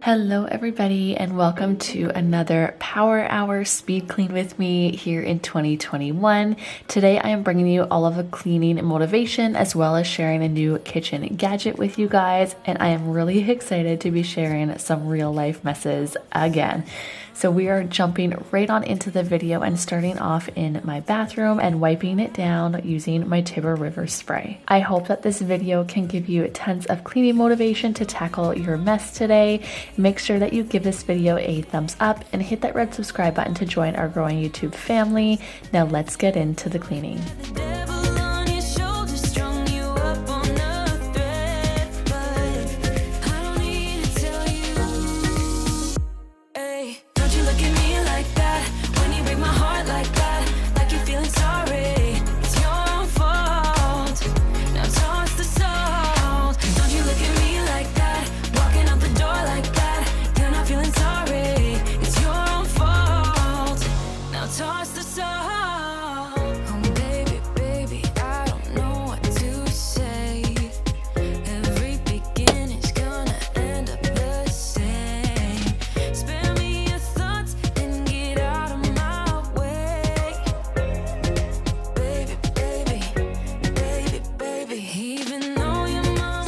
Hello everybody and welcome to another Power Hour Speed Clean with me here in 2021. Today I am bringing you all of the cleaning motivation as well as sharing a new kitchen gadget with you guys, and I am really excited to be sharing some real life messes again. So we are jumping right on into the video and starting off in my bathroom and wiping it down using my Tiber River spray. I hope that this video can give you tons of cleaning motivation to tackle your mess today. Make sure that you give this video a thumbs up and hit that red subscribe button to join our growing YouTube family. Now let's get into the cleaning.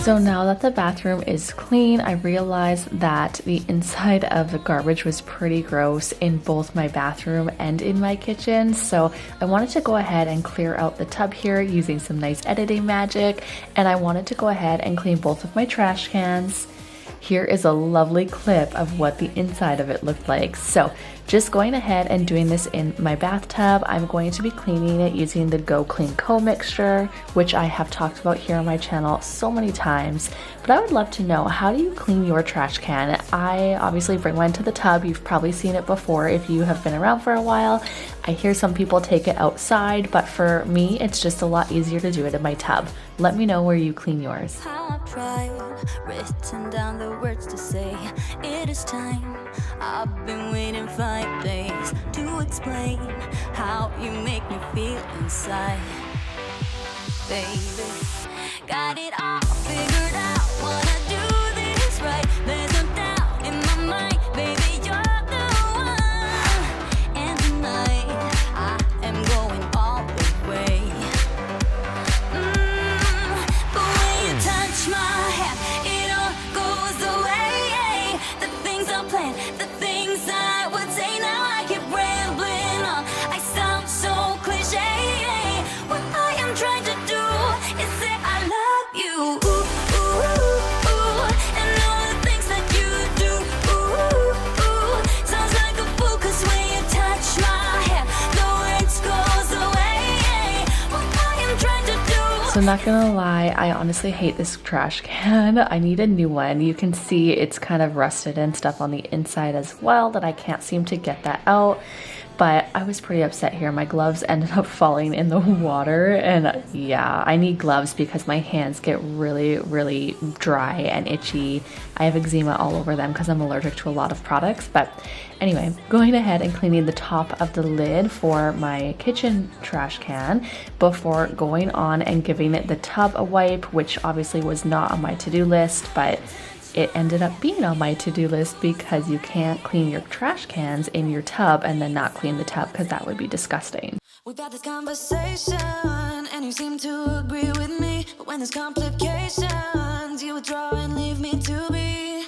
So now that the bathroom is clean, I realized that the inside of the garbage was pretty gross in both my bathroom and in my kitchen. So I wanted to go ahead and clear out the tub here using some nice editing magic. And I wanted to go ahead and clean both of my trash cans. Here is a lovely clip of what the inside of it looked like. So just going ahead and doing this in my bathtub, I'm going to be cleaning it using the Go Clean Co mixture, which I have talked about here on my channel so many times. But I would love to know, how do you clean your trash can? I obviously bring mine to the tub. You've probably seen it before if you have been around for a while. I hear some people take it outside, but for me, it's just a lot easier to do it in my tub. Let me know where you clean yours. Written down the words to say, it is time. I've been waiting 5 days to explain how you make me feel inside. Baby, got it all figured out, wanna do this right. There's no doubt in my mind, baby, you're the one. And tonight, I am going all the way. The way you touch my hair, it all goes away. The things I planned, the things I would say, now I keep rambling on. I sound so cliche. What I am trying to do is say I love you. Ooh, ooh, ooh, and all the things that you do. Ooh, ooh, sounds like a fool, 'cause when you touch my hair, the words goes away. What I am trying to do. So not gonna lie, I honestly hate this trash can. I need a new one. You can see it's kind of rusted and stuff on the inside as well, that I can't seem to get that out. But I was pretty upset here. My gloves ended up falling in the water, and yeah, I need gloves because my hands get really dry and itchy. I have eczema all over them because I'm allergic to a lot of products. But anyway, going ahead and cleaning the top of the lid for my kitchen trash can before going on and giving it the tub a wipe, which obviously was not on my to-do list, but it ended up being on my to-do list because you can't clean your trash cans in your tub and then not clean the tub, because that would be disgusting. We've had this conversation and you seem to agree with me, but when there's complications, you withdraw and leave me to be.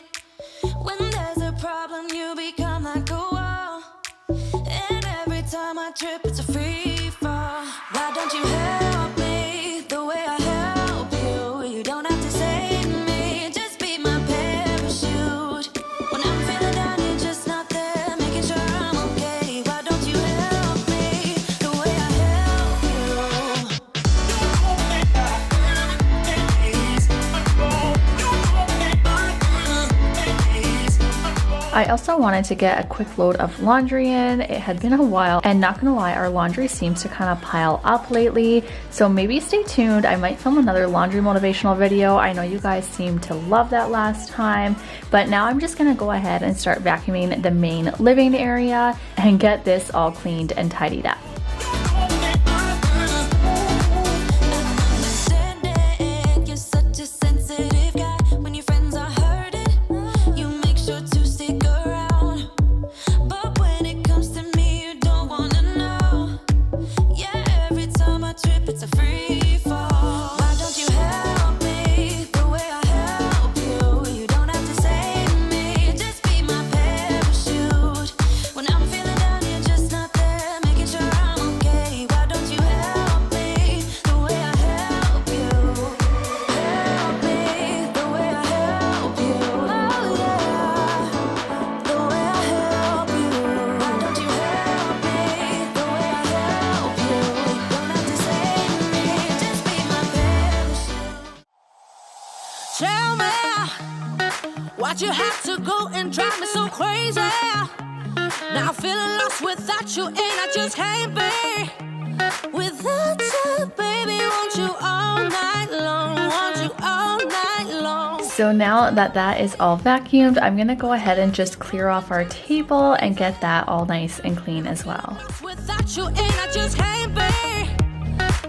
When there's a problem, you become like a wall, and every time I trip, it's a free fall. Why don't you help me the way I help you? You don't have to save me, just be my parachute. When I'm feeling down, you're just not there, making sure I'm okay. Why don't you help me the way I help you? I also wanted to get a quick load of laundry in. It had been a while, and not gonna lie, our laundry seems to kind of pile up lately. So maybe stay tuned. I might film another laundry motivational video. I know you guys seemed to love that last time, but now I'm just gonna go ahead and start vacuuming the main living area and get this all cleaned and tidied up. You're such a sensitive guy. When your friends are hurting, you make sure to Why'd you have to go and drive me so crazy? Now I'm feeling lost without you, and I just can't be without you, baby. Want you all night long, want you all night long. So now that that is all vacuumed, I'm gonna go ahead and just clear off our table and get that all nice and clean as well. Without you, and I just can't be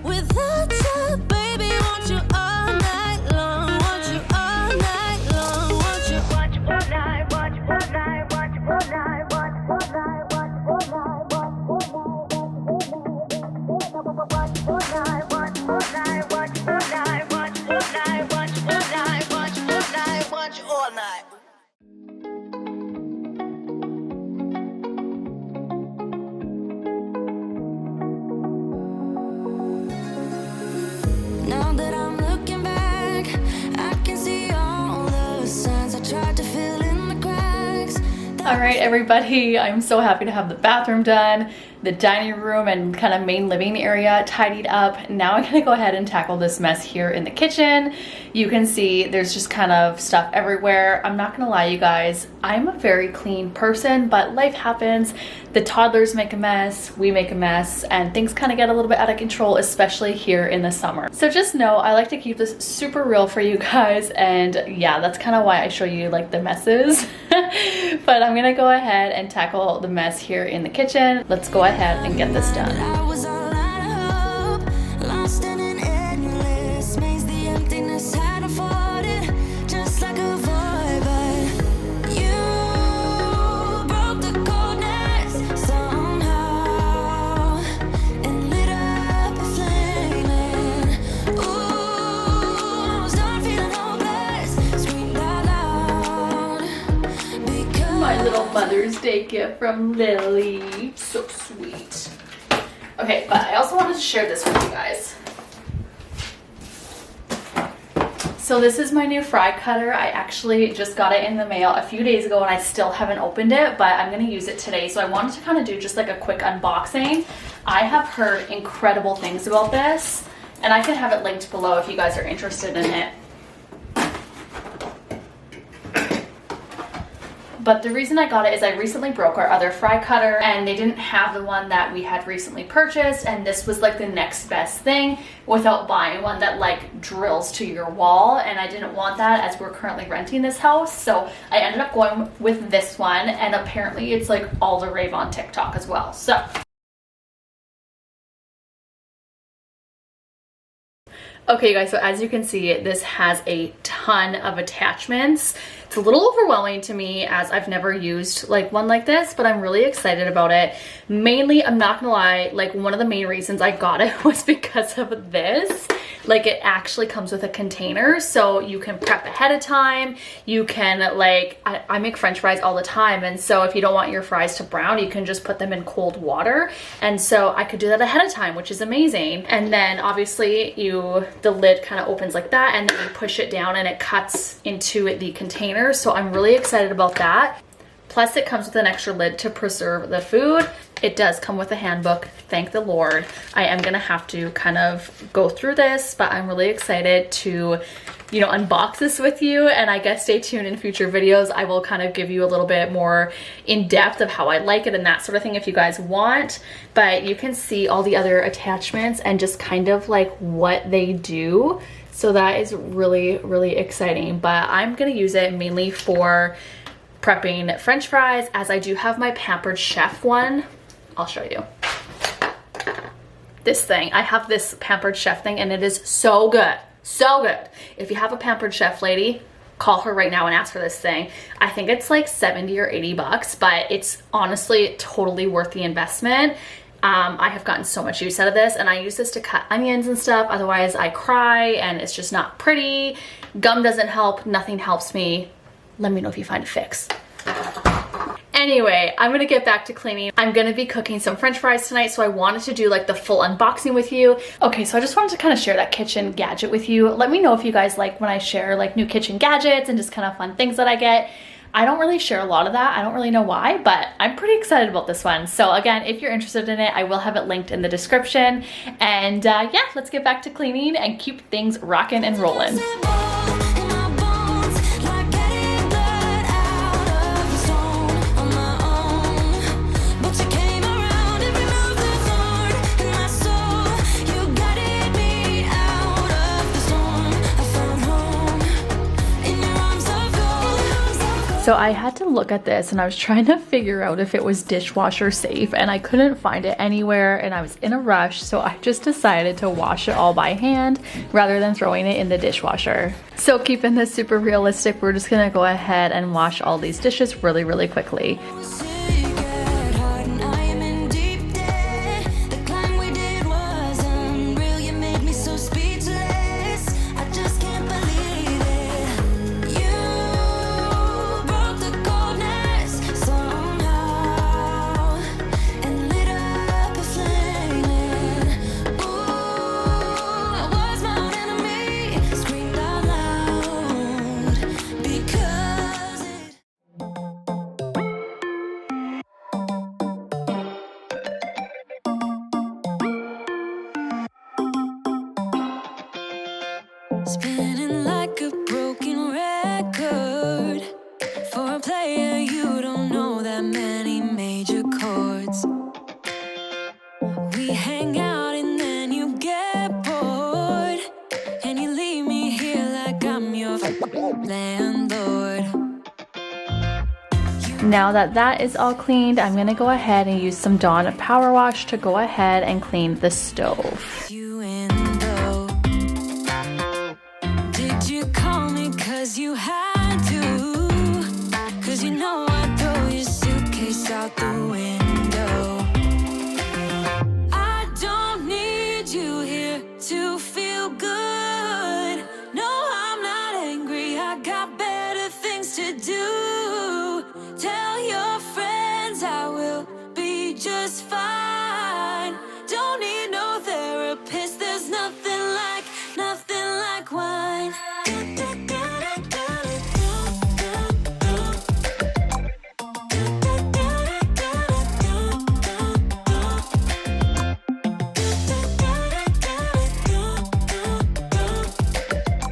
without you, baby. Want you all night long, want you all night long, want you watch all night, watch all night, watch all night, watch all night, watch all night, watch all night, watch all night, watch all night, watch all night, watch all night, watch all night, watch all night. Now that I'm looking back, I can see all the signs I tried to fill in the cracks. All right, everybody, I'm so happy to have the bathroom done, the dining room and kind of main living area tidied up. Now I'm gonna go ahead and tackle this mess here in the kitchen. You can see there's just kind of stuff everywhere. I'm not gonna lie, you guys, I'm a very clean person, but life happens. The toddlers make a mess, we make a mess, and things kind of get a little bit out of control, especially here in the summer. So just know I like to keep this super real for you guys, and yeah, that's kind of why I show you like the messes. But I'm gonna go ahead and tackle the mess here in the kitchen. Let's go ahead and get this done. I was all out of hope, lost in an endless maze. The emptiness had afforded, just like a void. But you broke the coldness somehow and lit up a flame. And ooh, I was done feeling hopeless, screamed out loud because My little Mother's Day gift from Lily. So sweet. Okay, but I also wanted to share this with you guys. So this is my new fry cutter. I actually just got it in the mail a few days ago and I still haven't opened it, but I'm gonna use it today. So I wanted to kind of do just like a quick unboxing. I have heard incredible things about this, and I can have it linked below if you guys are interested in it. But the reason I got it is I recently broke our other fry cutter and they didn't have the one that we had recently purchased, and this was like the next best thing without buying one that like drills to your wall, and I didn't want that as we're currently renting this house. So I ended up going with this one, and apparently it's like all the rave on TikTok as well. So okay, you guys, so as you can see, this has a ton of attachments. It's a little overwhelming to me as I've never used like one like this, but I'm really excited about it. Mainly, I'm not gonna lie, like one of the main reasons I got it was because of this. Like it actually comes with a container, so you can prep ahead of time. You can like, I make French fries all the time, and so if you don't want your fries to brown, you can just put them in cold water. And so I could do that ahead of time, which is amazing. And then obviously the lid kind of opens like that, and then you push it down and it cuts into the container. So I'm really excited about that. Plus it comes with an extra lid to preserve the food. It does come with a handbook, thank the Lord. I am gonna have to kind of go through this, but I'm really excited to, you know, unbox this with you. And I guess stay tuned in future videos. I will kind of give you a little bit more in depth of how I like it and that sort of thing if you guys want. But you can see all the other attachments and just kind of like what they do. So that is really, really exciting. But I'm gonna use it mainly for prepping French fries, as I do have my Pampered Chef one. I'll show you. This thing, I have this Pampered Chef thing, and it is so good, so good. If you have a Pampered Chef lady, call her right now and ask for this thing. I think it's like 70 or 80 bucks, but it's honestly totally worth the investment. I have gotten so much use out of this, and I use this to cut onions and stuff. Otherwise I cry and it's just not pretty. Gum doesn't help, nothing helps me. Let me know if you find a fix. Anyway, I'm gonna get back to cleaning. I'm gonna be cooking some French fries tonight, so I wanted to do like the full unboxing with you. Okay, so I just wanted to kind of share that kitchen gadget with you. Let me know if you guys like when I share like new kitchen gadgets and just kind of fun things that I get. I don't really share a lot of that. I don't really know why, but I'm pretty excited about this one. So again, if you're interested in it, I will have it linked in the description. And yeah, let's get back to cleaning and keep things rocking and rolling. in my bones, like getting blood So I had to look at this and I was trying to figure out if it was dishwasher safe and I couldn't find it anywhere and I was in a rush, so I just decided to wash it all by hand rather than throwing it in the dishwasher. So keeping this super realistic, we're just gonna go ahead and wash all these dishes really, really quickly. Spinning like a broken record. For a player, you don't know that many major chords. We hang out and then you get bored, and you leave me here like I'm your landlord. Now that that is all cleaned, I'm gonna go ahead and use some Dawn Power Wash to go ahead and clean the stove. You in though. Did you call me 'cause you had to? 'Cause you know I throw your suitcase out the window. I don't need you here to feel good. No, I'm not angry, I got better things to do. Tell your friends I will be just fine. Don't need no therapist, there's nothing like wine.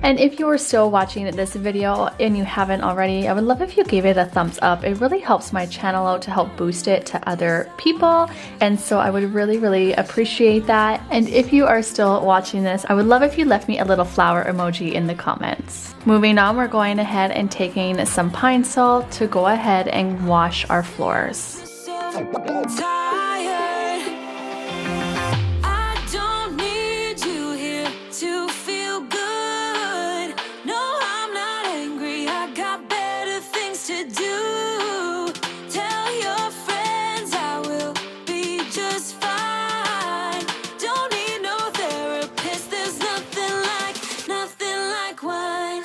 And if you are still watching this video and you haven't already, I would love if you gave it a thumbs up. It really helps my channel out to help boost it to other people. And so I would really, really appreciate that. And if you are still watching this, I would love if you left me a little flower emoji in the comments. Moving on, we're going ahead and taking some pine salt to go ahead and wash our floors. So tired. I don't need you here to feel good. No, I'm not angry, I got better things to do. Tell your friends I will be just fine. Don't need no therapist, there's nothing like wine.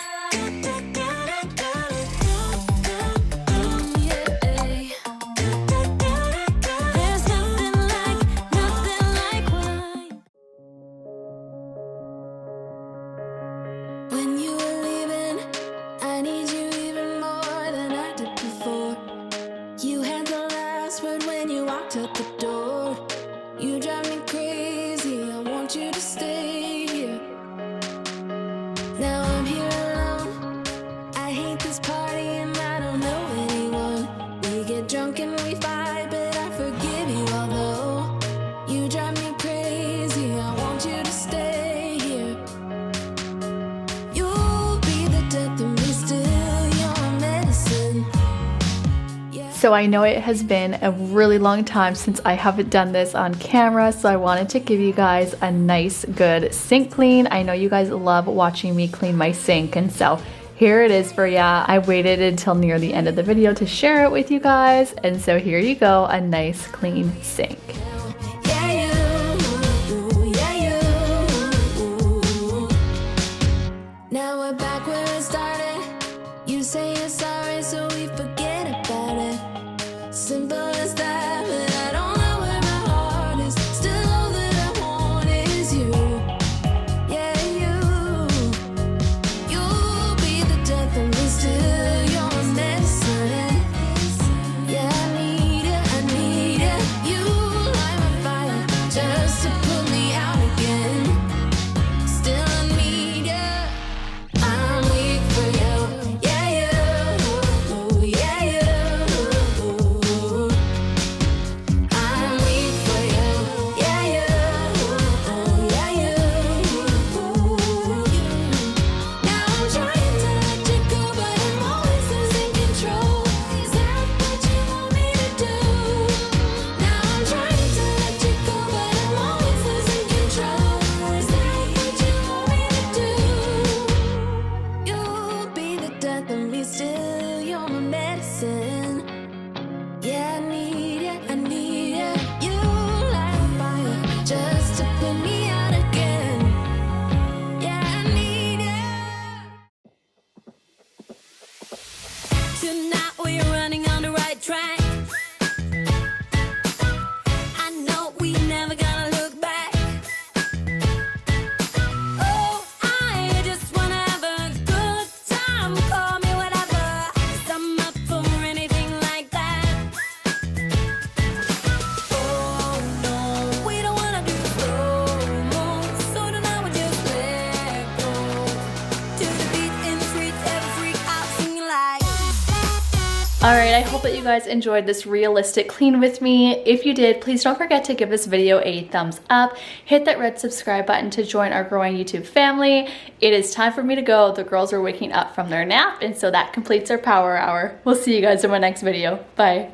There's nothing like wine. When you were leaving, I need you even more than I did before. You had the last word when you walked out the door. You drive me crazy, I want you to stay here. Now I'm here alone, I hate this party and I don't know anyone. We get drunk and we fight, but I forgive you although you drive me crazy, I want you to stay here. You'll be the death of me still, you're medicine. So I know it has been a really long time since I haven't done this on camera, so I wanted to give you guys a nice, good sink clean. I know you guys love watching me clean my sink, and so here it is for ya. I waited until near the end of the video to share it with you guys, and so here you go, a nice, clean sink. Now we're back where it started. You say you're sorry, so we forget about it. Simple as that, but I don't know where my heart is. Still all that I want is you. Yeah, you. You'll be the death of me still. You're medicine. Yeah, I need it. You light my fire just to put me out again. Still I need ya. I'm weak for ya. now we're running on the right track. I know we never gonna look back. Oh, I just wanna have a good time. Call me whatever, 'cause I'm up for anything like that. Oh no, we don't wanna do slow-mo, so tonight we just let go. To the beat in the streets, every freak out singing like. Alright, I hope that you guys enjoyed this realistic clean with me. If you did, please don't forget to give this video a thumbs up. Hit that red subscribe button to join our growing YouTube family. It is time for me to go. The girls are waking up from their nap, and so that completes our power hour. We'll see you guys in my next video. Bye.